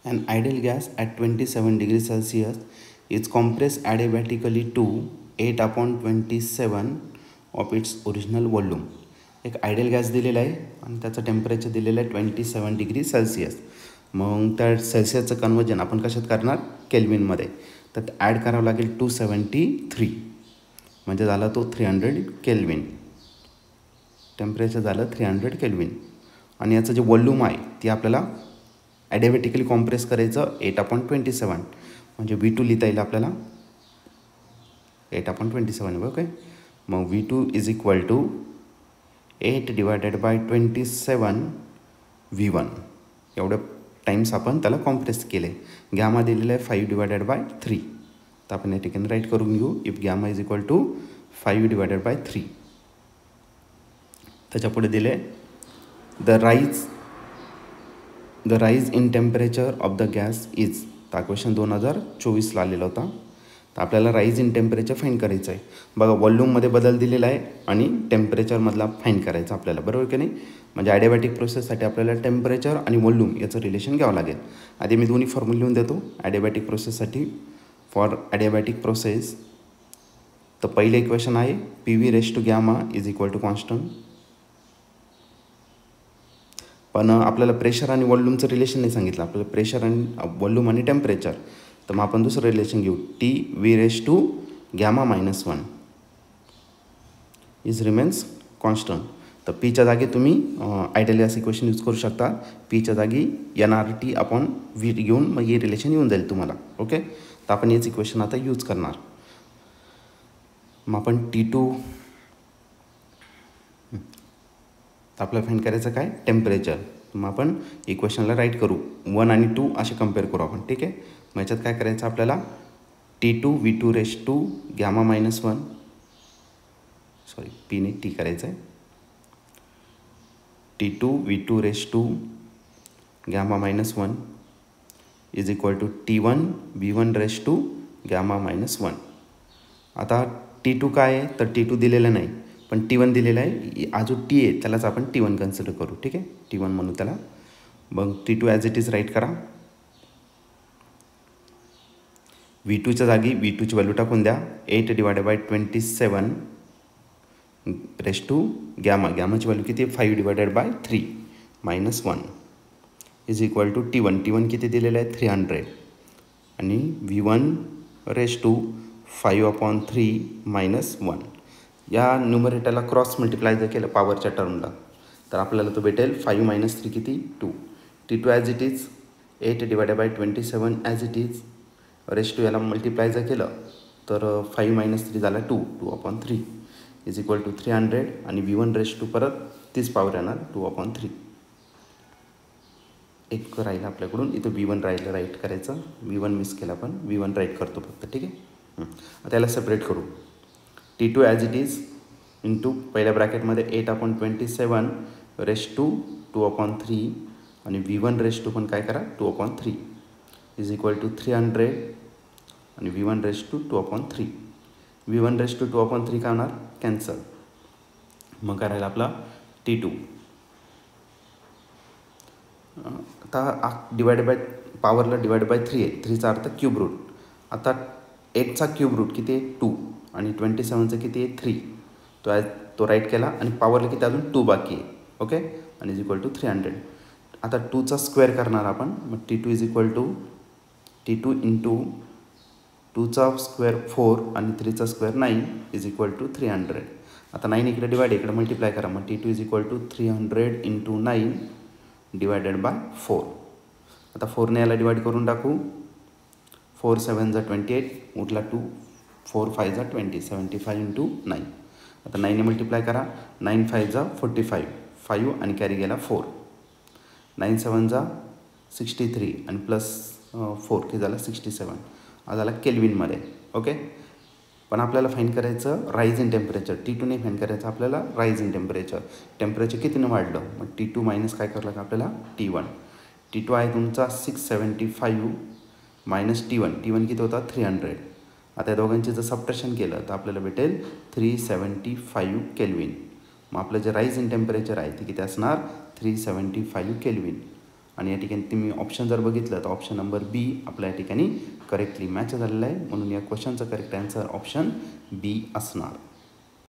An ideal gas at 27 degrees Celsius is compressed adiabatically to 8/27 of its original volume. एक ideal gas दिलेला आहे आणि त्याचं temperature दिलेलं आहे 27 डिग्री सेल्सिअस. मग त्या सेल्सिअसचं कन्वर्जन आपण कशात करणार, केल्विनमध्ये. तर ॲड करावं लागेल 273, म्हणजे झाला तो 300 केल्विन. टेम्परेचर झालं 300 केल्विन. आणि याचं जे वॉल्यूम आहे ती आपल्याला ॲडियाबॅटिकली कॉम्प्रेस करायचं 8/27, म्हणजे V2 लिहिता येईल आपल्याला 8/27. ओके. मग V2 is equal to 8/27 V1. एवढं टाईम्स आपण त्याला कॉम्प्रेस केले. गॅमा दिलेलं आहे 5/3. तर आपण या ठिकाणी राईट करून घेऊ. If gamma is equal to 5/3. त्याच्या पुढे दिले the rise in temperature of the gas is. हा क्वेश्चन 2024ला आलेला होता. तर आपल्याला राईज इन टेम्परेचर फाईंड करायचं आहे. बघा, वॉल्यूममध्ये बदल दिलेला आहे आणि टेम्परेचरमधला फाईंड करायचं आपल्याला, बरोबर की नाही. म्हणजे ॲडियाबॅटिक प्रोसेससाठी आपल्याला टेम्परेचर आणि वॉल्यूम याचं रिलेशन घ्यावं लागेल. आधी मी दोन्ही फॉर्म्युला लिहून देतो ॲडियाबॅटिक प्रोसेससाठी. फॉर ॲडियाबॅटिक प्रोसेस तर पहिले इक्वेशन आहे PV⁻γ is equal to constant. पण आपल्याला प्रेशर आणि वॉल्यूमचं रिलेशन नाही सांगितलं. आपल्याला प्रेशर आणि वॉल्यूम आणि टेम्परेचर. तर मग आपण दुसरं रिलेशन घेऊ. Tv⁻⁻1 is remains constant. तर पीच्या जागी तुम्ही आयडियल गॅस इक्वेशन यूज करू शकता. पीच्या जागी nRT/V घेऊन मग हे रिलेशन येऊन जाईल तुम्हाला. ओके. तर आपण हेच इक्वेशन आता यूज करणार. मग आपण T2 आपल्याला फाईंड करायचं काय, टेम्परेचर. मग आपण इक्वेशनला राईट करू. 1 आणि 2 असे कम्पेअर करू आपण. ठीक आहे. मग याच्यात काय करायचं आपल्याला, T2V2⁻⁻1 पीने टी करायचं आहे. T2V2⁻⁻1 is equal to T1V1⁻⁻1. आता T2 काय आहे, तर T2 दिलेलं नाही, पण T1 दिलेलं आहे. अजून T आहे त्यालाच आपण T1 कन्सिडर करू. ठीक आहे. T1 म्हणू त्याला. मग T2 as it is right करा. V2च्या जागी V2ची व्हॅल्यू टाकून द्या. 8/27 γ. व्हॅल्यू किती आहे, 5/3 -1 इज इक्वल टू T1 किती दिलेलं आहे, 300. आणि V1⁻5/3 -1. या न्यूमरेटरला क्रॉस मल्टिप्लाय जर केलं पॉवरच्या टर्मला तर आपल्याला तो भेटेल 5 - 3 किती, 2. T2 as it is 8/27 as it is ratio याला मल्टिप्लाय जर केलं तर 5 - 3 झाला 2/3 इज इक्वल टू 300. आणि V1 परत तीच पॉवर येणार 2/3. एक राहिलं आपल्याकडून, इथं V1 राहिलं राईट करायचं. V1 मिस केला, पण V1 राईट करतो फक्त. ठीक आहे. त्याला सेपरेट करू. T2 as it is into पहिल्या ब्रॅकेटमध्ये 8/27 रेश टू 2/3 आणि V1 पण काय करा 2/3 इज इक्वल टू 300 आणि V1 2/3. V1 काय होणार, कॅन्सल. मग करायला आपला T2. आता डिवाइड बाय पॉवरला डिवाइड बाय 3 आहे. 3चा अर्थ क्यूब रूट. आता 8चा क्यूब रूट किती आहे, 2. आणि 27चं किती आहे, 3. तो राईट केला आणि पॉवरला किती अजून 2 बाकी आहे. ओके. आणि इज इक्वल टू 300. आता 2चा स्क्वेअर करणार आपण. मग T2 is equal to T2 into 2चा स्क्वेअर 4 आणि 3चा स्क्वेअर 9 इज इक्वल टू 300. आता 9 इकडे डिवाइड इकडे मल्टिप्लाय करा. मग T2 is equal to 300 into 9 divided by 4. आता 4ने याला डिवाइड करून टाकू. 4 7 जा 28 उठला 2. 4 5 जा 20 75 इंटू 9. आता 9ने मल्टिप्लाय करा. 9 5 जा 45 5 आणि कॅरी गेला 4. 9 7 जा 63 आणि प्लस 4 की झाला 67. हा झाला केल्विनमध्ये. ओके. पण आपल्याला फाईंड करायचं राईज इन टेम्परेचर. T2ने फाईंड करायचं आपल्याला राईज इन टेम्परेचर. टेम्परेचर कितीने वाढलं, मग T2 मायनस काय करावं लागेल आपल्याला, T1. T2 आहे तुमचा 675 मायनस T1 किती होता, 300. आता या दोघांचे जर सबट्रॅक्शन केलं तर आपल्याला भेटेल 375 केल्विन. मग आपलं जे राईज इन टेम्परेचर आहे ते किती असणार, 375 केल्विन. आणि या ठिकाणी तुम्ही ऑप्शन जर बघितलं तर ऑप्शन नंबर बी आपल्या या ठिकाणी करेक्टली मॅच झालेला आहे. म्हणून या क्वेश्चनचं करेक्ट आन्सर ऑप्शन बी असणार.